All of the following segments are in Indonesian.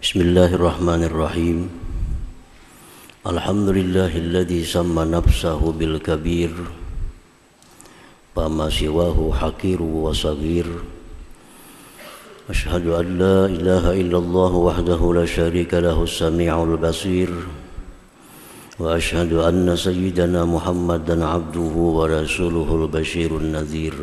Bismillahirrahmanirrahim. Alhamdulillahilladzi samma nafsahu bil kabir fama siwahu hakiru wa saghir. Asyhadu an la ilaha illallah wahdahu la syarika lahu as-sami'ul basir. Wa asyhadu anna sayyidana Muhammadan abduhu wa rasuluhul basyirun nadhir.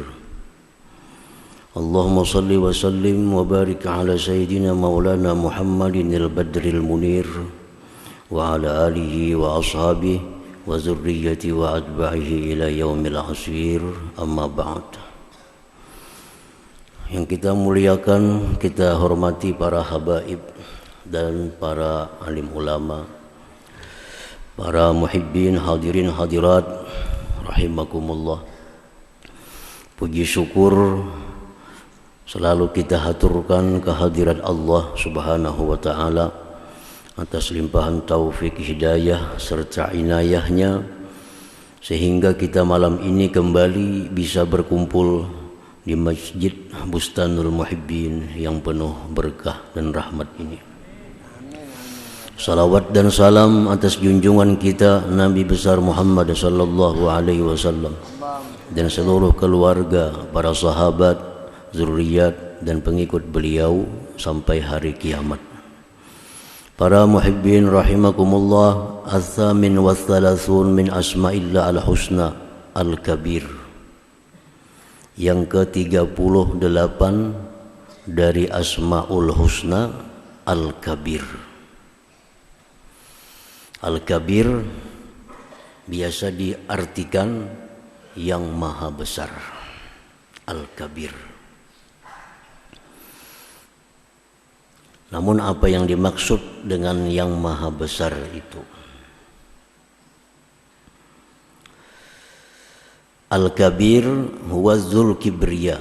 Allahumma salli wa sallim wa barik ala sayyidina maulana Muhammadin al-badril munir wa ala alihi wa ashabihi wa zurriyyati wa atba'ihi ila yaumil asir, amma ba'd. Yang kita muliakan, kita hormati para habaib dan para alim ulama, para muhibbin hadirin hadirat rahimakumullah. Puji syukur selalu kita haturkan kehadirat Allah Subhanahu wa ta'ala atas limpahan taufik hidayah serta inayahnya, sehingga kita malam ini kembali bisa berkumpul di Masjid Bustanul Muhibbin yang penuh berkah dan rahmat ini. Salawat dan salam atas junjungan kita Nabi besar Muhammad sallallahu alaihi wasallam dan seluruh keluarga, para sahabat, zurriyat dan pengikut beliau sampai hari kiamat. Para muhibbin rahimakumullah, Al-Thamin wa Thalathun min Asma'illah Al-Husna Al-Kabir, yang ke-38 dari Asma'ul Husna Al-Kabir. Al-Kabir biasa diartikan yang maha besar. Al-Kabir. Namun apa yang dimaksud dengan yang maha besar itu? Al-Kabir huwa dzul kibriya,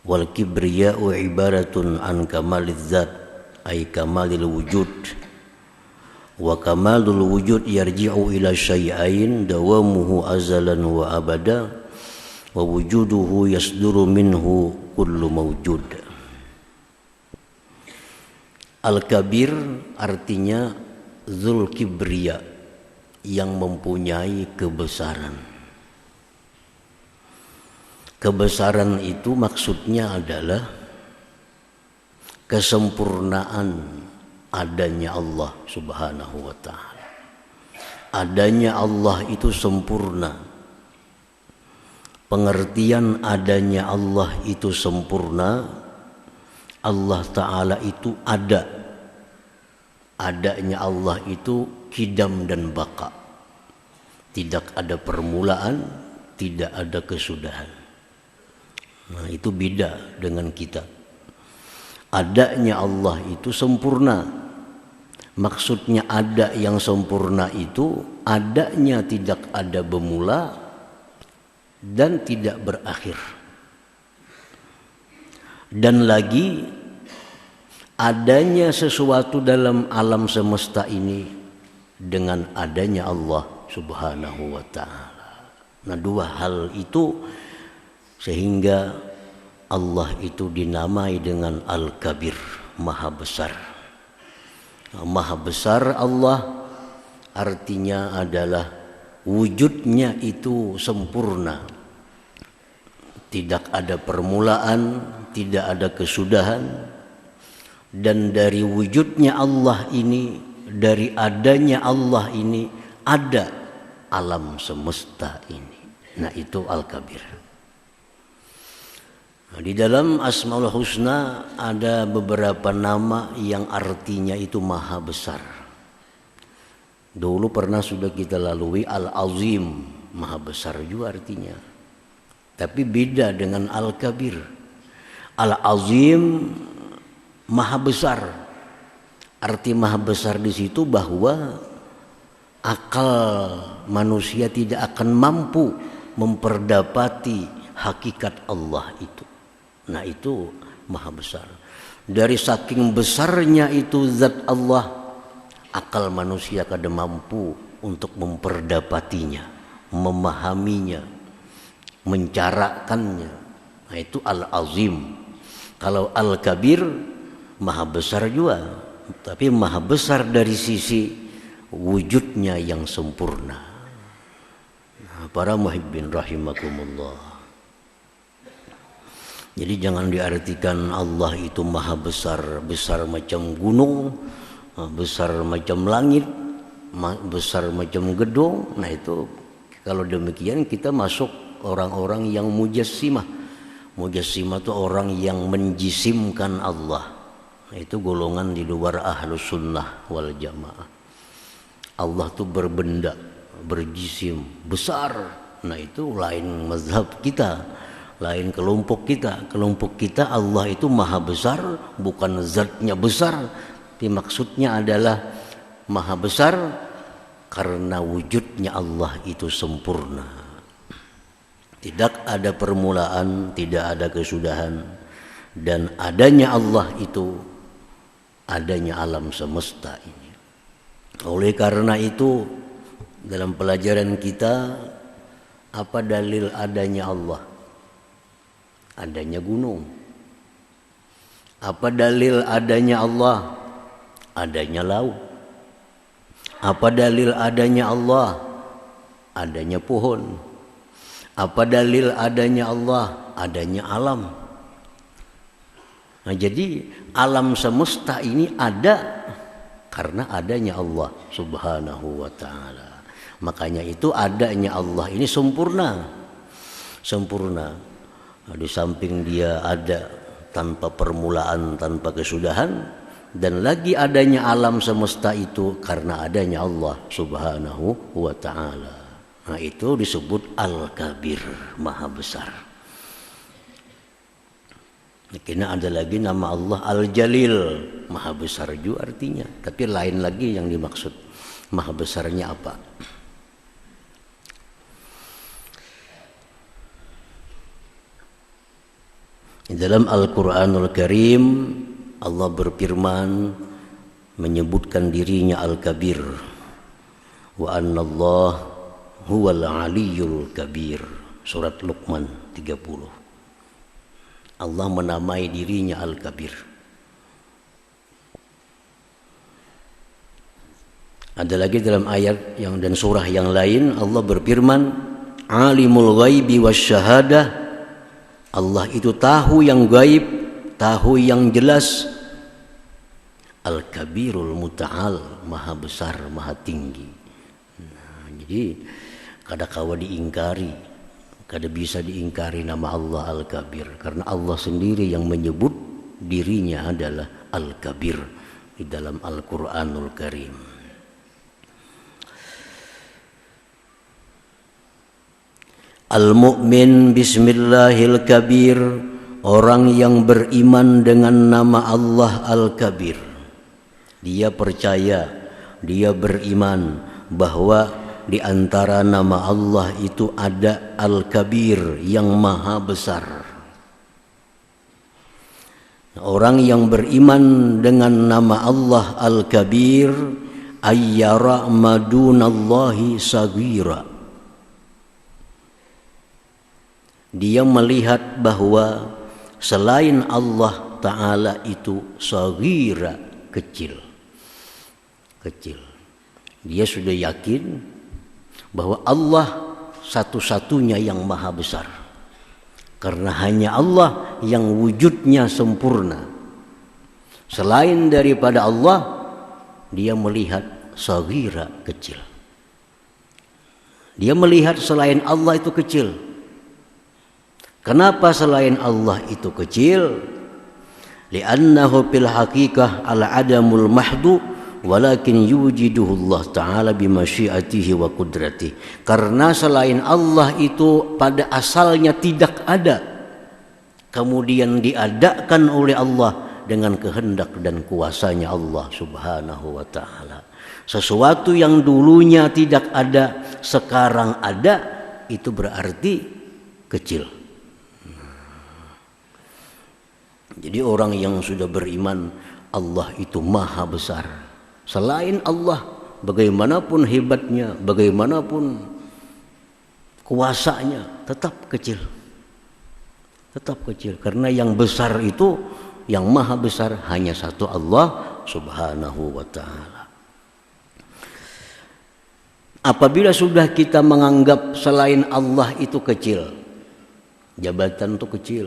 wal kibriya'u ibaratun an kamaliz zat ay kamalil wujud, wa kamalul wujud yarji'u ila syai'ain dawamuhu azalan wa abada wa wujuduhu yasduru minhu kullu mawjud. Al-Kabir artinya Dzul Kibriya, yang mempunyai kebesaran. Kebesaran itu maksudnya adalah kesempurnaan adanya Allah Subhanahu wa ta'ala. Adanya Allah itu sempurna. Pengertian adanya Allah itu sempurna. Allah Ta'ala itu ada. Adanya Allah itu qidam dan baqa. Tidak ada permulaan, tidak ada kesudahan. Nah, itu beda dengan kita. Adanya Allah itu sempurna. Maksudnya ada yang sempurna itu adanya tidak ada bermula dan tidak berakhir. Dan lagi adanya sesuatu dalam alam semesta ini dengan adanya Allah Subhanahu wa ta'ala. Nah, dua hal itu sehingga Allah itu dinamai dengan Al-Kabir, maha besar. Nah, maha besar Allah artinya adalah wujudnya itu sempurna. Tidak ada permulaan, tidak ada kesudahan. Dan dari wujudnya Allah ini, dari adanya Allah ini, ada alam semesta ini. Nah, itu Al-Kabir. Nah, di dalam Asmaul Husna ada beberapa nama yang artinya itu maha besar. Dulu pernah sudah kita lalui Al-Azim, maha besar juga artinya. Tapi beda dengan Al-Kabir. Al-Azim maha besar. Arti maha besar di situ bahwa akal manusia tidak akan mampu memperdapati hakikat Allah itu. Nah, itu maha besar. Dari saking besarnya itu zat Allah, akal manusia kada mampu untuk memperdapatinya, memahaminya, mencarakannya. Nah, itu Al-Azim. Kalau Al-Kabir maha besar juga, tapi maha besar dari sisi wujudnya yang sempurna. Para muhibbin rahimakumullah. Jadi jangan diartikan Allah itu maha besar, besar macam gunung, besar macam langit, besar macam gedung. Nah itu kalau demikian kita masuk orang-orang yang mujassimah. Mujassimah itu orang yang menjisimkan Allah. Nah, itu golongan di luar ahlus sunnah wal jamaah. Allah itu berbenda, berjisim, besar. Nah itu lain mazhab kita, lain kelompok kita. Kelompok kita Allah itu maha besar, bukan zatnya besar, tapi maksudnya adalah maha besar karena wujudnya Allah itu sempurna. Tidak ada permulaan, tidak ada kesudahan, dan adanya Allah itu adanya alam semesta ini. Oleh karena itu dalam pelajaran kita, apa dalil adanya Allah? Adanya gunung. Apa dalil adanya Allah? Adanya laut. Apa dalil adanya Allah? Adanya pohon. Apa dalil adanya Allah? Adanya alam. Nah, jadi alam semesta ini ada karena adanya Allah Subhanahu wa ta'ala. Makanya itu adanya Allah ini sempurna. Sempurna. Nah, di samping dia ada tanpa permulaan, tanpa kesudahan, dan lagi adanya alam semesta itu karena adanya Allah Subhanahu wa ta'ala. Nah itu disebut Al-Kabir, maha besar. Karena ada lagi nama Allah Al-Jalil, maha besar juga artinya. Tapi lain lagi yang dimaksud maha besarnya apa. Dalam Al-Quranul Karim Allah berfirman menyebutkan dirinya Al-Kabir. Wa anna Allah huwal aliyyul kabir. Surat Luqman 30. Allah menamai dirinya Al-Kabir. Ada lagi dalam ayat yang dan surah yang lain Allah berfirman alimul ghaibi wasyahadah. Allah itu tahu yang gaib, tahu yang jelas. Al-Kabirul Muta'al, maha besar, maha tinggi. Nah, jadi kada kawa diingkari, kada bisa diingkari nama Allah Al-Kabir, karena Allah sendiri yang menyebut dirinya adalah Al-Kabir di dalam Al-Quranul Karim. Al-Mu'min Bismillahil Kabir, orang yang beriman dengan nama Allah Al-Kabir. Dia percaya, dia beriman bahwa di antara nama Allah itu ada Al-Kabir yang maha besar. Orang yang beriman dengan nama Allah Al-Kabir ayyara madunallahi sagira. Dia melihat bahwa selain Allah Ta'ala itu sagira, kecil. Kecil. Dia sudah yakin bahwa Allah satu-satunya yang maha besar. Karena hanya Allah yang wujudnya sempurna. Selain daripada Allah, dia melihat sagira, kecil. Dia melihat selain Allah itu kecil. Kenapa selain Allah itu kecil? Li'annahu fil haqiqah al-adamul mahdu walakin yujiduhu Allah Ta'ala bimasyiatihi wa qudratihi. Karena selain Allah itu pada asalnya tidak ada, kemudian diadakan oleh Allah dengan kehendak dan kuasanya Allah Subhanahu wa Ta'ala. Sesuatu yang dulunya tidak ada sekarang ada, itu berarti kecil. Jadi orang yang sudah beriman Allah itu maha besar. Selain Allah, bagaimanapun hebatnya, bagaimanapun kuasanya, tetap kecil. Tetap kecil. Karena yang besar itu, yang maha besar hanya satu Allah Subhanahu wa ta'ala. Apabila sudah kita menganggap selain Allah itu kecil, jabatan itu kecil,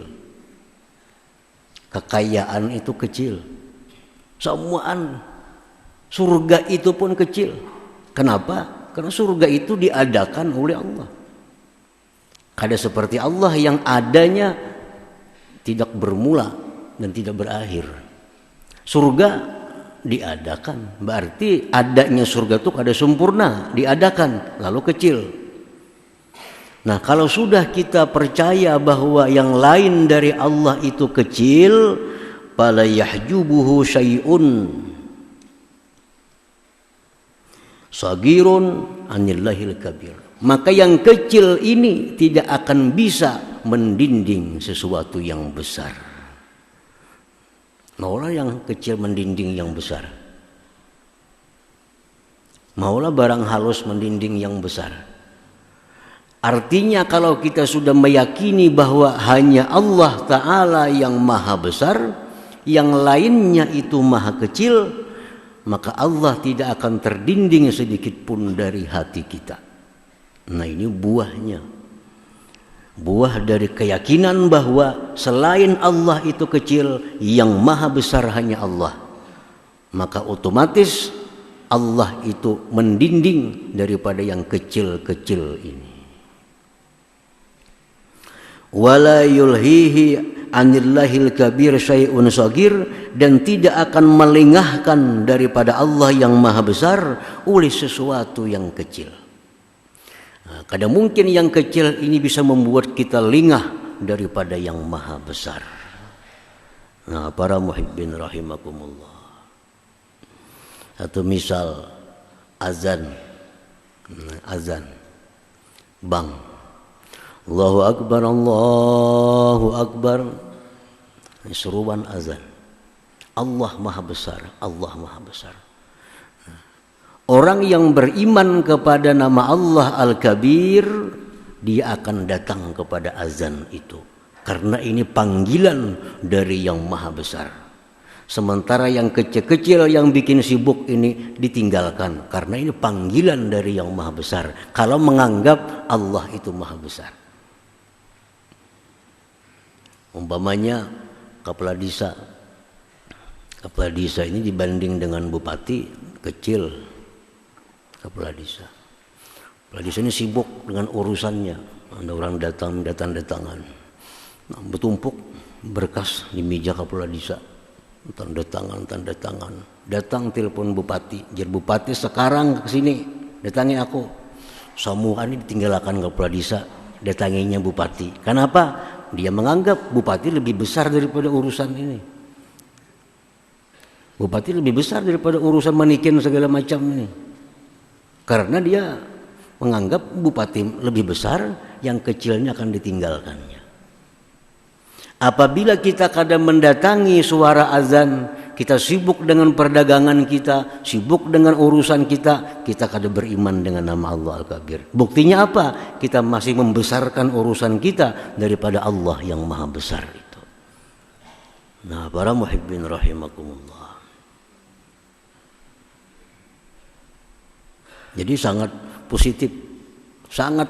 kekayaan itu kecil, semuaan, surga itu pun kecil. Kenapa? Karena surga itu diadakan oleh Allah. Kada seperti Allah yang adanya tidak bermula dan tidak berakhir. Surga diadakan, berarti adanya surga itu kada sempurna, diadakan lalu kecil. Nah, kalau sudah kita percaya bahwa yang lain dari Allah itu kecil, fala yahjubuhu syai'un sagirun anillahil kabir, maka yang kecil ini tidak akan bisa mendinding sesuatu yang besar. Maulah yang kecil mendinding yang besar, maulah barang halus mendinding yang besar. Artinya kalau kita sudah meyakini bahwa hanya Allah Ta'ala yang maha besar, yang lainnya itu maha kecil, maka Allah tidak akan terdinding sedikit pun dari hati kita. Nah, ini buahnya. Buah dari keyakinan bahwa selain Allah itu kecil, yang maha besar hanya Allah. Maka otomatis Allah itu mendinding daripada yang kecil-kecil ini. Wala yulhihi anillahil kabir syai'un sagir, dan tidak akan melengahkan daripada Allah yang maha besar oleh sesuatu yang kecil. Nah, kadang mungkin yang kecil ini bisa membuat kita lengah daripada yang maha besar. Nah, para muhibbin rahimakumullah, satu misal azan, bang, Allahu Akbar, Allahu Akbar, seruan azan. Allah maha besar, Allah maha besar. Orang yang beriman kepada nama Allah Al-Kabir, dia akan datang kepada azan itu, karena ini panggilan dari yang maha besar. Sementara yang kecil-kecil yang bikin sibuk ini ditinggalkan, karena ini panggilan dari yang maha besar. Kalau menganggap Allah itu maha besar, umpamanya kepala desa ini dibanding dengan bupati kecil. Kepala desa ini sibuk dengan urusannya. Ada orang datang-datangan, bertumpuk berkas di meja kepala desa, tanda tangan. Datang telepon bupati, jar bupati sekarang ke sini, datangi aku. Semua ini ditinggalkan kepala desa, datanginya bupati. Kenapa? Dia menganggap bupati lebih besar daripada urusan ini. Bupati lebih besar daripada urusan manikin segala macam ini. Karena dia menganggap bupati lebih besar, yang kecilnya akan ditinggalkannya. Apabila kita kadang mendatangi suara azan, kita sibuk dengan perdagangan kita, sibuk dengan urusan kita kadang beriman dengan nama Allah Al-Kabir. Buktinya apa? Kita masih membesarkan urusan kita daripada Allah yang maha besar itu. Nah, para muhibbin rahimakumullah, jadi sangat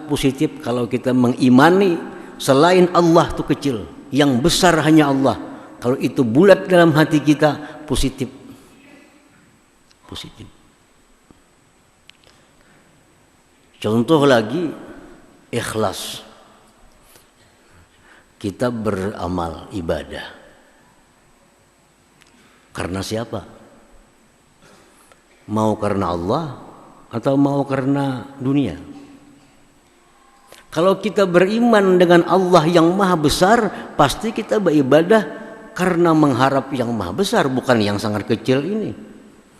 positif kalau kita mengimani selain Allah itu kecil, yang besar hanya Allah. Kalau itu bulat dalam hati kita, positif. Contoh lagi, ikhlas. Kita beramal ibadah karena siapa? Mau karena Allah atau mau karena dunia? Kalau kita beriman dengan Allah yang maha besar, pasti kita beribadah karena mengharap yang maha besar, bukan yang sangat kecil ini.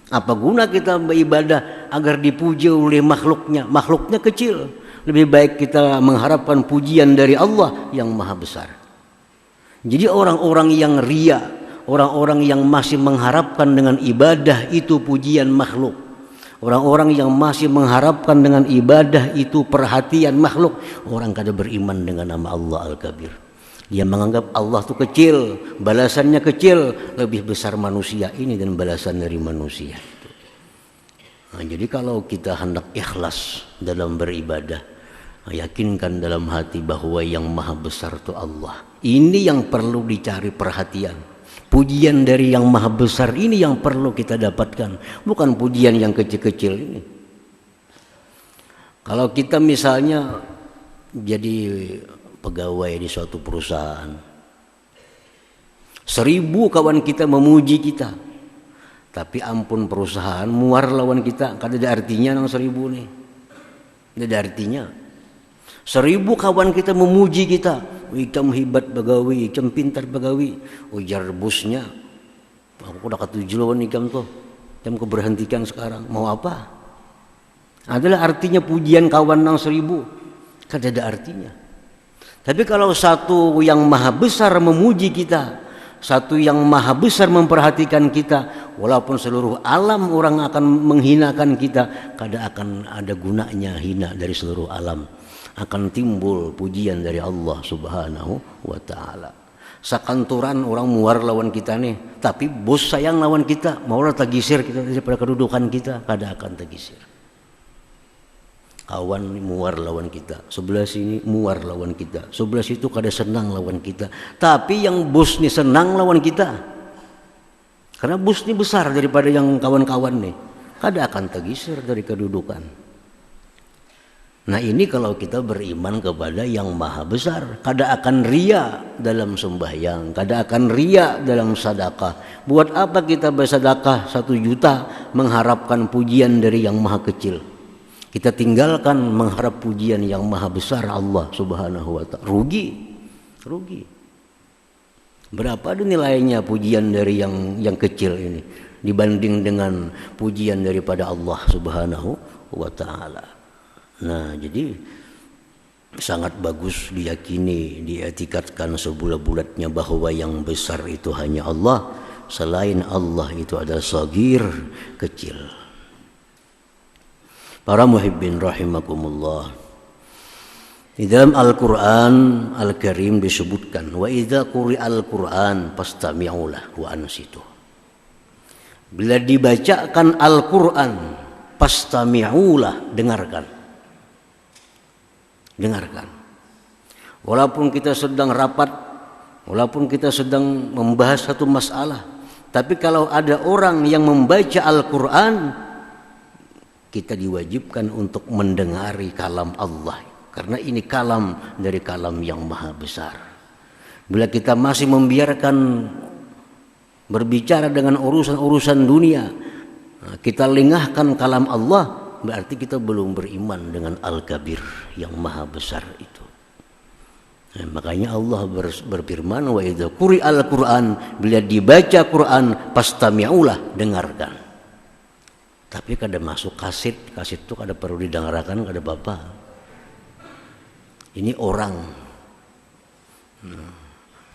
Apa guna kita beribadah agar dipuji oleh makhluknya? Makhluknya kecil. Lebih baik kita mengharapkan pujian dari Allah yang maha besar. Jadi orang-orang yang ria, orang-orang yang masih mengharapkan dengan ibadah itu pujian makhluk, orang-orang yang masih mengharapkan dengan ibadah itu perhatian makhluk, orang kada beriman dengan nama Allah Al-Kabir. Dia menganggap Allah itu kecil, balasannya kecil, lebih besar manusia ini dan balasan dari manusia. Nah, jadi kalau kita hendak ikhlas dalam beribadah, yakinkan dalam hati bahwa yang maha besar itu Allah. Ini yang perlu dicari perhatian. Pujian dari yang maha besar ini yang perlu kita dapatkan, bukan pujian yang kecil-kecil ini. Kalau kita misalnya jadi pegawai di suatu perusahaan, 1000 kawan kita memuji kita, tapi ampun perusahaan muar lawan kita, kada ada artinya nang 1000 nih, tidak ada artinya. 1000 kawan kita memuji kita, ikam hebat bagawi, ikam pintar bagawi, ujar bosnya, aku udah ketujuh lawan ikam tuh, ikam keberhentikan sekarang, mau apa? Adalah artinya pujian kawan nang 1000, kada ada artinya. Tapi kalau satu yang maha besar memuji kita, satu yang maha besar memperhatikan kita, walaupun seluruh alam orang akan menghinakan kita, kada akan ada gunanya hina dari seluruh alam. Akan timbul pujian dari Allah Subhanahu wa ta'ala. Sakanturan orang muar lawan kita nih, tapi bos sayang lawan kita, maulah tagisir kita daripada kedudukan kita, kada akan tagisir. Kawan muar lawan kita, sebelah sini muar lawan kita, sebelah situ kada senang lawan kita. Tapi yang bos nih senang lawan kita, karena bos nih besar daripada yang kawan-kawan nih, kada akan tagisir dari kedudukan. Nah ini kalau kita beriman kepada yang maha besar, kada akan ria dalam sembahyang, kada akan ria dalam sedekah. Buat apa kita bersedekah 1 juta mengharapkan pujian dari yang maha kecil? Kita tinggalkan mengharap pujian yang maha besar Allah Subhanahu wa ta'ala. Rugi. Berapa ada nilainya pujian dari yang kecil ini dibanding dengan pujian daripada Allah Subhanahu wa ta'ala. Nah, jadi sangat bagus diyakini, dietikatkan sebulat-bulatnya bahwa yang besar itu hanya Allah, selain Allah itu adalah sagir, kecil. Para muhibbin rahimakumullah, di dalam Al-Quran Al-Karim disebutkan, wa idza quri'al Quran fastami'u lahu wa ansitu. Bila dibacakan Al-Quran, fastami'u lah, dengarkan. Walaupun kita sedang rapat, walaupun kita sedang membahas satu masalah, tapi kalau ada orang yang membaca Al-Quran, kita diwajibkan untuk mendengari kalam Allah, karena ini kalam dari kalam yang maha besar. Bila kita masih membiarkan berbicara dengan urusan-urusan dunia, kita lengahkan kalam Allah, berarti kita belum beriman dengan Al-Kabir yang maha besar itu. Nah, makanya Allah berfirman, wa idza quri'al Quran, bila dibaca Quran fastami'ulah, dengarkan. Tapi kada masuk kaset itu kada perlu didengarkan, kada apa-apa. Ini orang,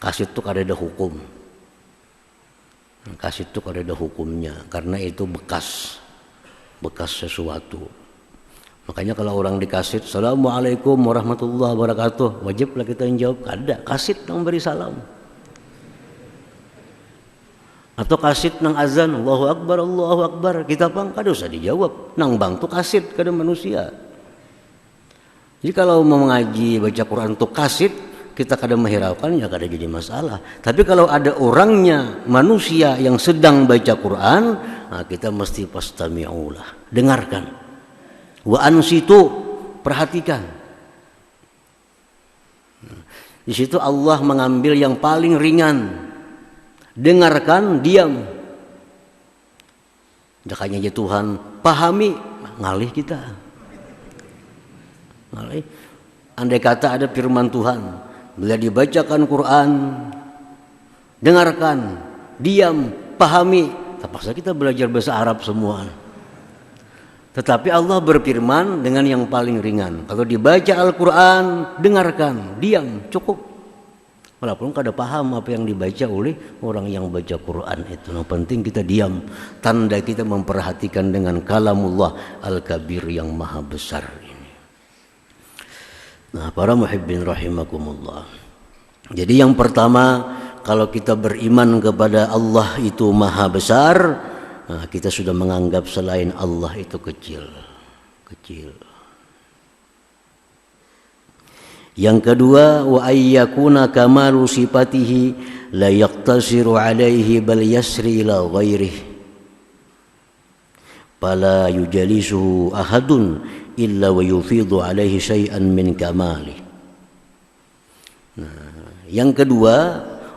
kaset itu kada ada hukum. Kaset itu kada ada hukumnya, karena itu bekas sesuatu. Makanya kalau orang dikaset, Assalamualaikum warahmatullahi wabarakatuh, wajiblah kita yang jawab, kada. Kaset yang beri salam. Atau kaset nang azan, Allahu Akbar, kita pang kada usah dijawab, nang bang tu kaset kada manusia. Jadi kalau mau mengaji baca Quran tu kaset, kita kada menghiraukan, ya kada jadi masalah. Tapi kalau ada orangnya manusia yang sedang baca Quran, nah kita mesti fastami'ulah, dengarkan. Wa ansitu, perhatikan. Di situ Allah mengambil yang paling ringan. Dengarkan, diam. Jakanya aja Tuhan, pahami, ngalih kita. Ngalih. Andai kata ada firman Tuhan, bila dibacakan Quran, dengarkan, diam, pahami. Terpaksa kita belajar bahasa Arab semua. Tetapi Allah berfirman dengan yang paling ringan. Kalau dibaca Al-Quran, dengarkan, diam, cukup. Walaupun kada paham apa yang dibaca oleh orang yang baca Quran itu. Yang penting kita diam. Tanda kita memperhatikan dengan kalamullah Al-Kabir yang maha besar ini. Nah, para muhibbin rahimakumullah, Jadi yang pertama, kalau kita beriman kepada Allah itu maha besar, nah kita sudah menganggap selain Allah itu kecil. Yang kedua, wa ayyakuna kamalu sifatihi la yaqtasiru alaihi bal yasri ila ghairihi fala yujalisuhu ahadun illa wa yufidu alaihi syai'an min kamali. Yang kedua,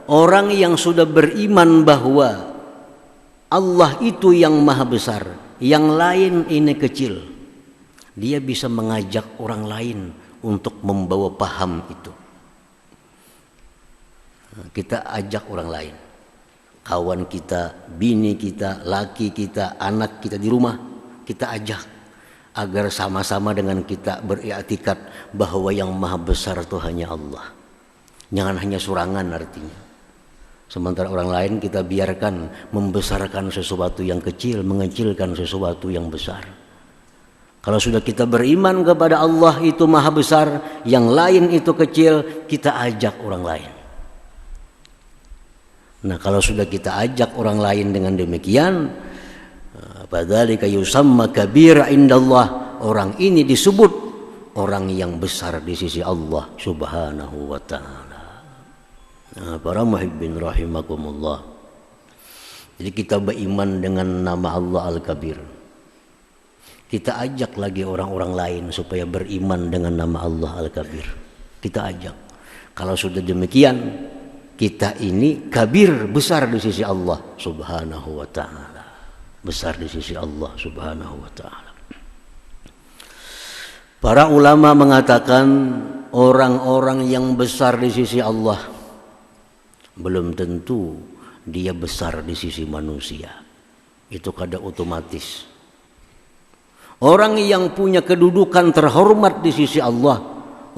orang yang sudah beriman bahwa Allah itu yang maha besar, yang lain ini kecil, dia bisa mengajak orang lain untuk membawa paham itu. Kita ajak orang lain, kawan kita, bini kita, laki kita, anak kita di rumah, kita ajak agar sama-sama dengan kita beriktikad bahwa yang maha besar itu hanya Allah. Jangan hanya surangan artinya. Sementara orang lain kita biarkan membesarkan sesuatu yang kecil, mengecilkan sesuatu yang besar. Kalau sudah kita beriman kepada Allah itu maha besar, yang lain itu kecil, kita ajak orang lain. Nah, kalau sudah kita ajak orang lain dengan demikian, fadzalika yusamma kabira indallah, orang ini disebut orang yang besar di sisi Allah Subhanahu wa ta'ala. Para muhibbin rahimakumullah. Jadi kita beriman dengan nama Allah Al-Kabir. Kita ajak lagi orang-orang lain supaya beriman dengan nama Allah Al-Kabir. Kita ajak. Kalau sudah demikian, kita ini kabir, besar di sisi Allah Subhanahu wa ta'ala. Besar di sisi Allah Subhanahu wa ta'ala. Para ulama mengatakan orang-orang yang besar di sisi Allah belum tentu dia besar di sisi manusia. Itu kada otomatis. Orang yang punya kedudukan terhormat di sisi Allah,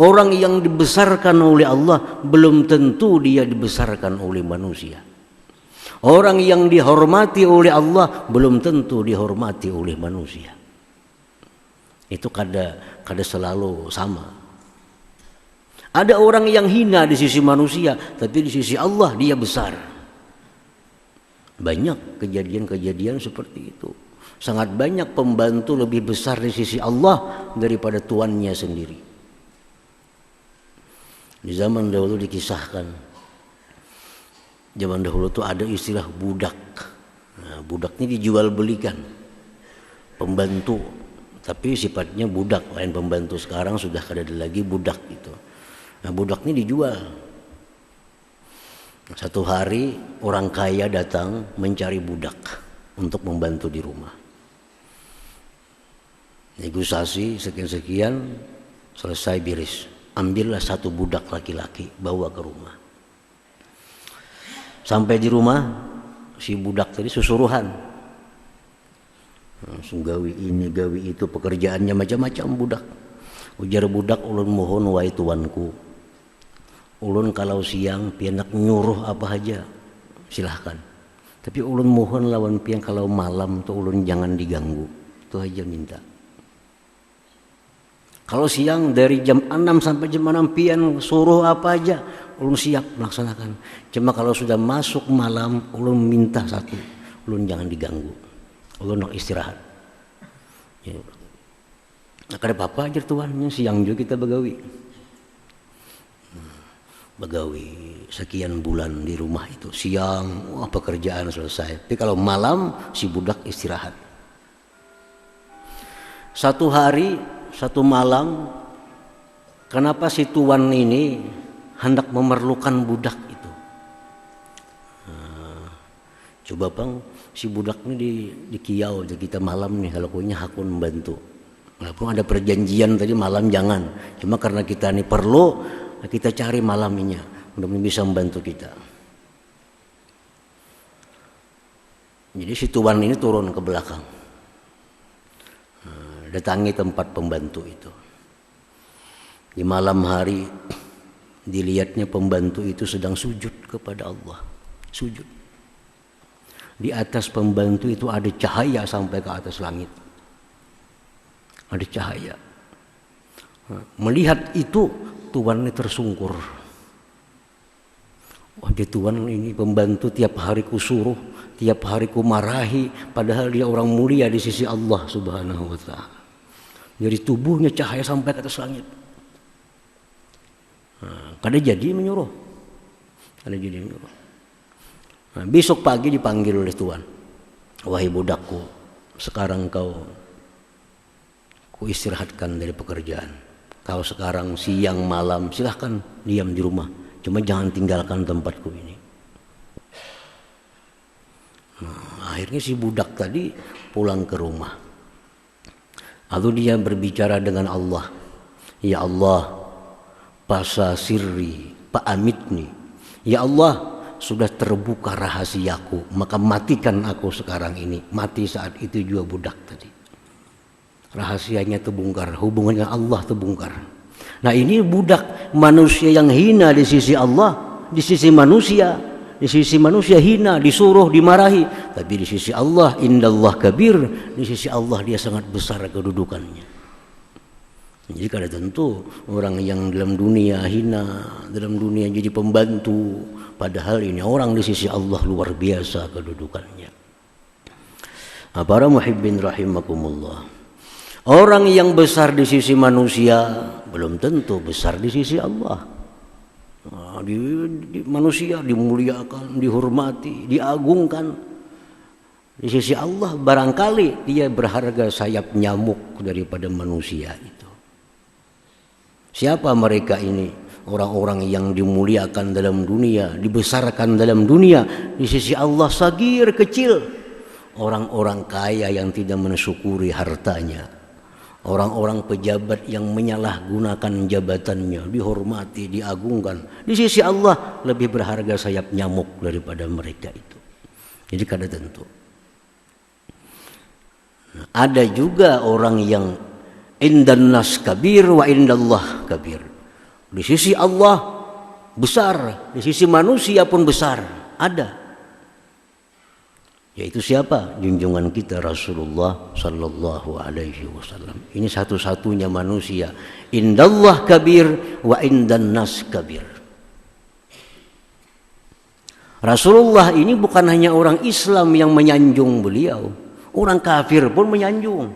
orang yang dibesarkan oleh Allah, belum tentu dia dibesarkan oleh manusia. Orang yang dihormati oleh Allah belum tentu dihormati oleh manusia. Itu kada selalu sama. Ada orang yang hina di sisi manusia, tapi di sisi Allah dia besar. Banyak kejadian-kejadian seperti itu. Sangat banyak pembantu lebih besar di sisi Allah daripada tuannya sendiri. Di zaman dahulu dikisahkan, zaman dahulu tuh ada istilah budak. Nah, budak ini dijual belikan, pembantu, tapi sifatnya budak. Lain pembantu sekarang sudah kada ada lagi budak itu. Nah, budak ini dijual. Satu hari orang kaya datang mencari budak untuk membantu di rumah. Negosiasi sekian-sekian, selesai beres. Ambillah satu budak laki-laki, bawa ke rumah. Sampai di rumah, si budak tadi susuruhan. Langsung gawi ini, gawi itu, pekerjaannya macam-macam budak. Ujar budak, ulun mohon wahai tuanku, ulun kalau siang pianak nyuruh apa aja silahkan, tapi ulun mohon lawan pian kalau malam tuh ulun jangan diganggu, itu aja minta. Kalau siang dari jam 6 sampai jam 6 pian suruh apa aja ulun siap melaksanakan. Cuma kalau sudah masuk malam ulun minta satu, ulun jangan diganggu, ulun nak istirahat. Ya. Nah, kada apa-apa aja tuan, siang juga kita begawi. Begawi sekian bulan di rumah itu, siang wah pekerjaan selesai, tapi kalau malam si budak istirahat. Satu hari, satu malam, kenapa si tuan ini hendak memerlukan budak itu? Coba bang, si budak ini di kiau, jadi kita malam nih kalau punya hakun membantu. Walaupun ada perjanjian tadi malam jangan, cuma karena kita ini perlu, kita cari malamnya, mudah-mudahan bisa membantu kita. Jadi si tuan ini turun ke belakang, datangi tempat pembantu itu. Di malam hari dilihatnya pembantu itu sedang sujud kepada Allah, sujud. Di atas pembantu itu ada cahaya sampai ke atas langit, ada cahaya. Melihat itu tuan ini tersungkur. Wah dia Tuhan ini pembantu tiap hari ku suruh, tiap hari ku marahi, padahal dia orang mulia di sisi Allah Subhanahu wa ta'ala. Dari tubuhnya cahaya sampai ke atas langit. Kada jadi menyuruh. Nah, besok pagi dipanggil oleh Tuhan. Wahai budakku, sekarang ku istirahatkan dari pekerjaan. Kau sekarang siang malam silahkan diam di rumah. Cuma jangan tinggalkan tempatku ini. Nah, akhirnya si budak tadi pulang ke rumah. Lalu dia berbicara dengan Allah. Ya Allah, pasa sirri, pa'amitni. Ya Allah, sudah terbuka rahasiaku, maka matikan aku sekarang ini. Mati saat itu juga budak tadi. Rahasianya terbongkar, hubungannya Allah terbongkar. Nah ini budak manusia yang hina di sisi Allah, di sisi manusia. Di sisi manusia hina, disuruh, dimarahi. Tapi di sisi Allah, indallah kabir. Di sisi Allah dia sangat besar kedudukannya. Jadi kada tentu orang yang dalam dunia hina, dalam dunia jadi pembantu. Padahal ini orang di sisi Allah luar biasa kedudukannya. Nah, para muhibbin rahimakumullah. Orang yang besar di sisi manusia belum tentu besar di sisi Allah. Nah, di manusia dimuliakan, dihormati, diagungkan. Di sisi Allah barangkali dia berharga sayap nyamuk daripada manusia itu. Siapa mereka ini? Orang-orang yang dimuliakan dalam dunia, dibesarkan dalam dunia. Di sisi Allah sagir, kecil. Orang-orang kaya yang tidak mensyukuri hartanya. Orang-orang pejabat yang menyalahgunakan jabatannya, dihormati, diagungkan. Di sisi Allah lebih berharga sayap nyamuk daripada mereka itu. Jadi kada tentu. Nah, ada juga orang yang indan nas kabir wa indallah kabir. Di sisi Allah besar, di sisi manusia pun besar. Ada. Yaitu siapa? Junjungan kita Rasulullah sallallahu alaihi wasallam. Ini satu-satunya manusia. Indallah kabir wa indan nas kabir. Rasulullah ini bukan hanya orang Islam yang menyanjung beliau. Orang kafir pun menyanjung.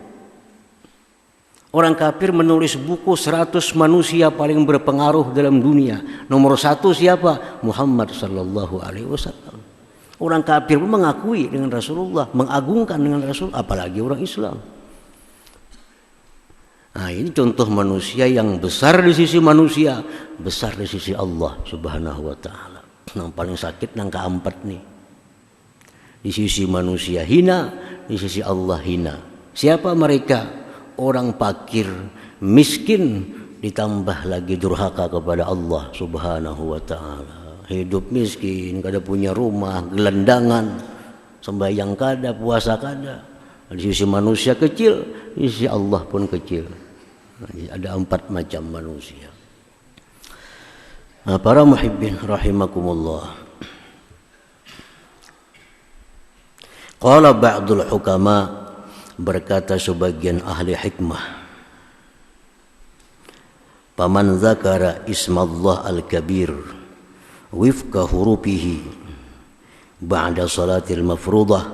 Orang kafir menulis buku 100 manusia paling berpengaruh dalam dunia. Nomor 1 siapa? Muhammad sallallahu alaihi wasallam. Orang kafir pun mengakui dengan Rasulullah, mengagungkan dengan Rasul, apalagi orang Islam. Nah ini contoh manusia yang besar di sisi manusia, besar di sisi Allah Subhanahu wa ta'ala. Yang paling sakit yang keempat nih. Di sisi manusia hina, di sisi Allah hina. Siapa mereka? Orang fakir, miskin, ditambah lagi durhaka kepada Allah Subhanahu wa ta'ala. Hidup miskin, kada punya rumah, gelandangan, sembahyang kada, puasa kada. Di sisi manusia kecil, di sisi Allah pun kecil. Ada 4 macam manusia. Nah, para muhibbin rahimakumullah. Qala ba'dul hukama, berkata sebagian ahli hikmah. Paman zakara ismallah al-kabir wifqa hurufihi ba'da salatil mafruḍah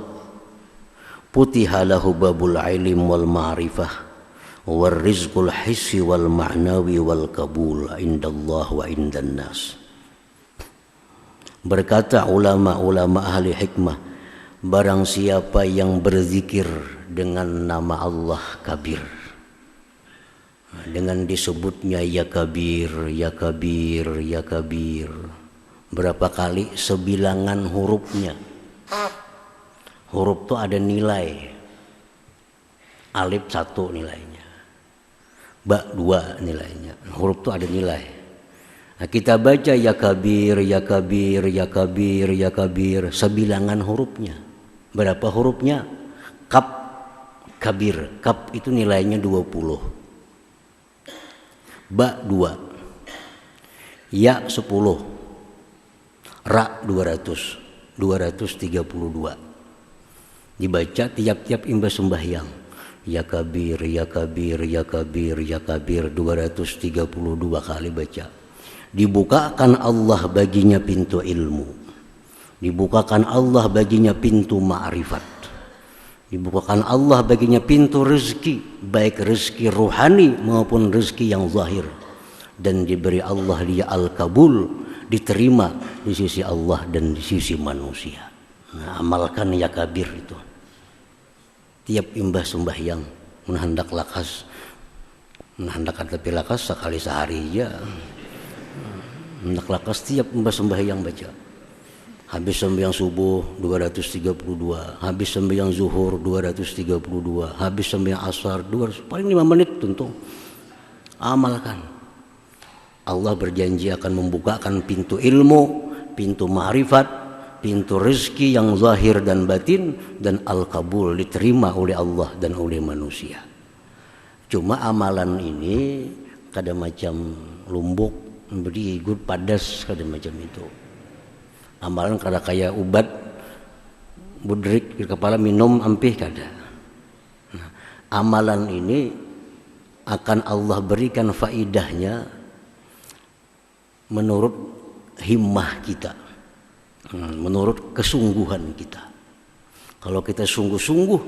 putiha lahu babul ilm wal ma'rifah war rizqul hissi wal ma'nawi wal qabul indallah wa indan nas. Berkata ulama-ulama ahli hikmah, barang siapa yang berzikir dengan nama Allah kabir, dengan disebutnya ya kabir, ya kabir, ya kabir, berapa kali sebilangan hurufnya. Huruf itu ada nilai. Alif 1 nilainya, ba 2 nilainya. Huruf itu ada nilai. Nah, kita baca ya kabir, ya kabir, ya kabir, ya kabir, sebilangan hurufnya. Berapa hurufnya? Kaf kabir. Kaf itu nilainya 20. Ba 2. Ya 10. Ra 200, 232. Dibaca tiap-tiap imbas sembahyang. Ya kabir, ya kabir, ya kabir, ya kabir, 232 kali baca. Dibukakan Allah baginya pintu ilmu, dibukakan Allah baginya pintu ma'rifat, dibukakan Allah baginya pintu rezeki, baik rezeki rohani maupun rezeki yang zahir, dan diberi Allah dia al-kabul, diterima di sisi Allah dan di sisi manusia. Nah, amalkan ya kabir itu. Tiap imbah sembahyang menghendak lakas, menghendak tapi lakas sekali sehari ya. Hendak lakas tiap imbah sembahyang baca. Habis sembahyang subuh 232, habis sembahyang zuhur 232, habis sembahyang asar 200, paling 5 menit tentu. Amalkan. Allah berjanji akan membukakan pintu ilmu, pintu ma'rifat, pintu rezeki yang zahir dan batin, dan al-kabul, diterima oleh Allah dan oleh manusia. Cuma amalan ini kadang macam lumbuk, beri good padas kadang macam itu. Amalan kada kayak ubat budrik di kepala minum ampih kada. Nah, amalan ini akan Allah berikan faidahnya menurut himmah kita, menurut kesungguhan kita. Kalau kita sungguh-sungguh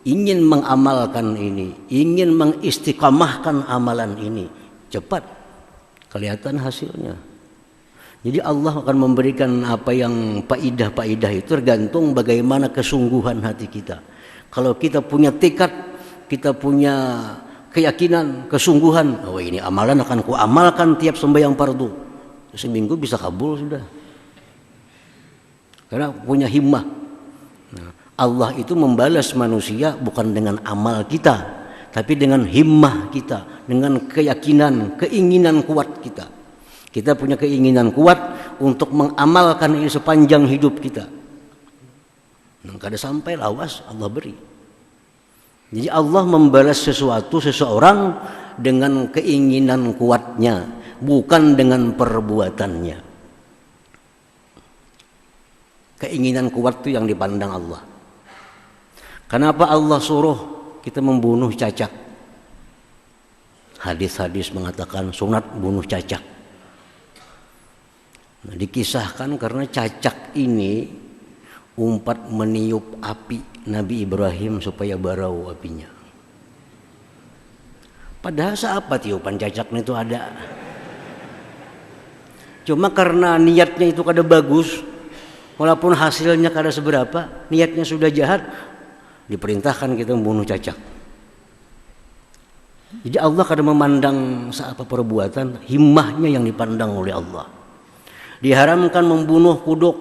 ingin mengamalkan ini, ingin mengistiqamahkan amalan ini, cepat kelihatan hasilnya. Jadi Allah akan memberikan apa yang faidah-faidah itu tergantung bagaimana kesungguhan hati kita. Kalau kita punya tekad, kita punya keyakinan, kesungguhan, oh ini amalan akan ku amalkan tiap sembahyang fardu, seminggu bisa kabul sudah. Karena punya himmah. Nah, Allah itu membalas manusia bukan dengan amal kita, tapi dengan himmah kita, dengan keyakinan, keinginan kuat kita. Kita punya keinginan kuat untuk mengamalkan ini sepanjang hidup kita. Nah, kada sampai lawas Allah beri. Jadi Allah membalas seseorang dengan keinginan kuatnya, bukan dengan perbuatannya. Keinginan kuat itu yang dipandang Allah. Kenapa Allah suruh kita membunuh cacak? Hadis-hadis mengatakan sunat bunuh cacak. Nah, dikisahkan karena cacak ini umpat meniup api Nabi Ibrahim supaya barau apinya. Padahal apa tiupan cacaknya itu ada. Cuma karena niatnya itu kada bagus, walaupun hasilnya kada seberapa, niatnya sudah jahat, diperintahkan kita membunuh cacak. Jadi Allah kada memandang seapa perbuatan, himmahnya yang dipandang oleh Allah. Diharamkan membunuh kuduk,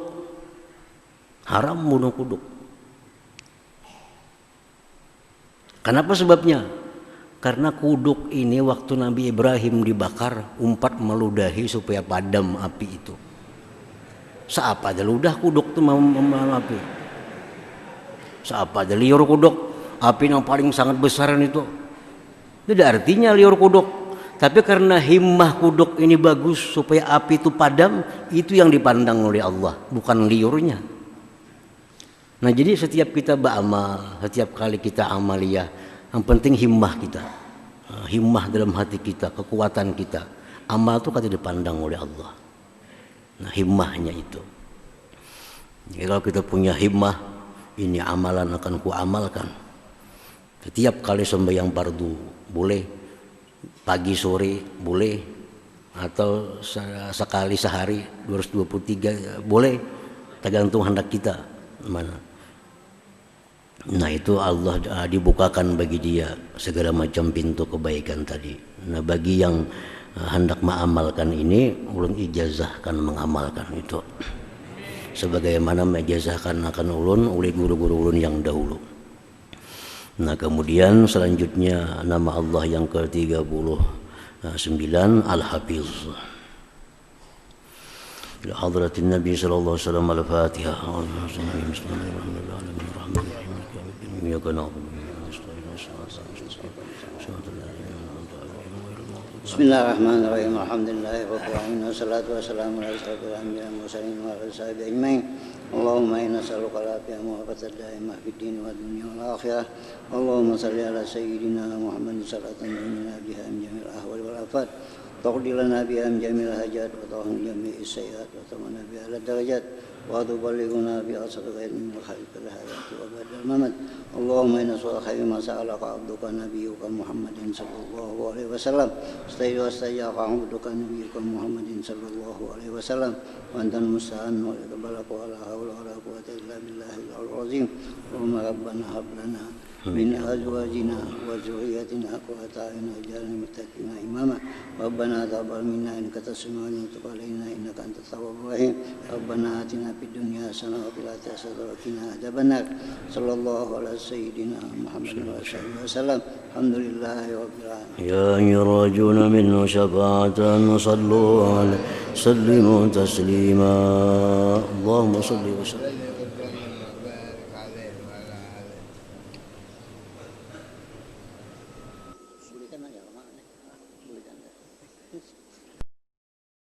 haram membunuh kuduk. Kenapa sebabnya? Karena kuduk ini waktu Nabi Ibrahim dibakar, umpat meludahi supaya padam api itu. Seapa ada ludah kuduk itu api. Seapa ada liur kuduk, api yang paling sangat besar itu. Tidak artinya liur kuduk. Tapi karena himmah kuduk ini bagus supaya api itu padam, itu yang dipandang oleh Allah, bukan liurnya. Nah, jadi setiap kita beramal, setiap kali kita amaliyah, yang penting himmah kita. Himmah dalam hati kita, kekuatan kita. Amal itu kan dipandang oleh Allah. Nah, himmahnya itu. Jadi kalau kita punya himmah, ini amalan akan ku amalkan. Setiap kali sembahyang fardu boleh, pagi sore boleh, atau sekali sehari 223 boleh, tergantung hendak kita mana. Nah, itu Allah dibukakan bagi dia segala macam pintu kebaikan tadi. Nah, bagi yang hendak mengamalkan ini, ulun ijazahkan mengamalkan itu sebagaimana menijazahkan akan ulun oleh guru-guru ulun yang dahulu. Nah, kemudian selanjutnya nama Allah yang ke-39 Al-Hafiz. Ila hadratin Nabi sallallahu alaihi wasallam Al-Fatihah. Bismillahirrahmanirrahim. Alhamdulillahirabbil alamin. Wassalatu wassalamu ala asyrofil anbiya'i wal mursalin wa ala sahbihi ajmain. Allahumma inna nas'aluka al-afiyah wa al-afata daimah fid din wad dunya wal akhirah. Allahumma shalli ala sayyidina Muhammadin salatan tunjina biha min jamil ahwal wal afat تقضي لنا بها من جميع الحاجات وتغفر جميع السيئات وتمنى بها على الدرجات وتبلغنا بأصل غير من الخلق الحياة وبعد الممات. اللهم إنا نسأل خير ما سألك عبدك نبيك محمد صلى الله عليه وسلم واستجاب عبدك نبيك محمد صلى الله عليه وسلم وأنت المستعان ولك ولا حول ولا قوة إلا بالله العظيم. اللهم ربنا هب لنا من أزواجنا وذريتنا قرة أعين واجعلنا للمتقين إماما. ربنا تقبل منا إنك تسمع وتب علينا إنك أنت التواب الرحيم. ربنا آتنا في الدنيا حسنة وفي الآخرة حسنة وقنا عذاب النار. صلى الله على سيدنا محمد وصحبه وسلم. الحمد لله رب العالمين. يا أيها الراجون منه شفاعة صلوا عليه سلموا تسليما. اللهم صل وسلم. Bolehkan aja, mana? Bolehkan.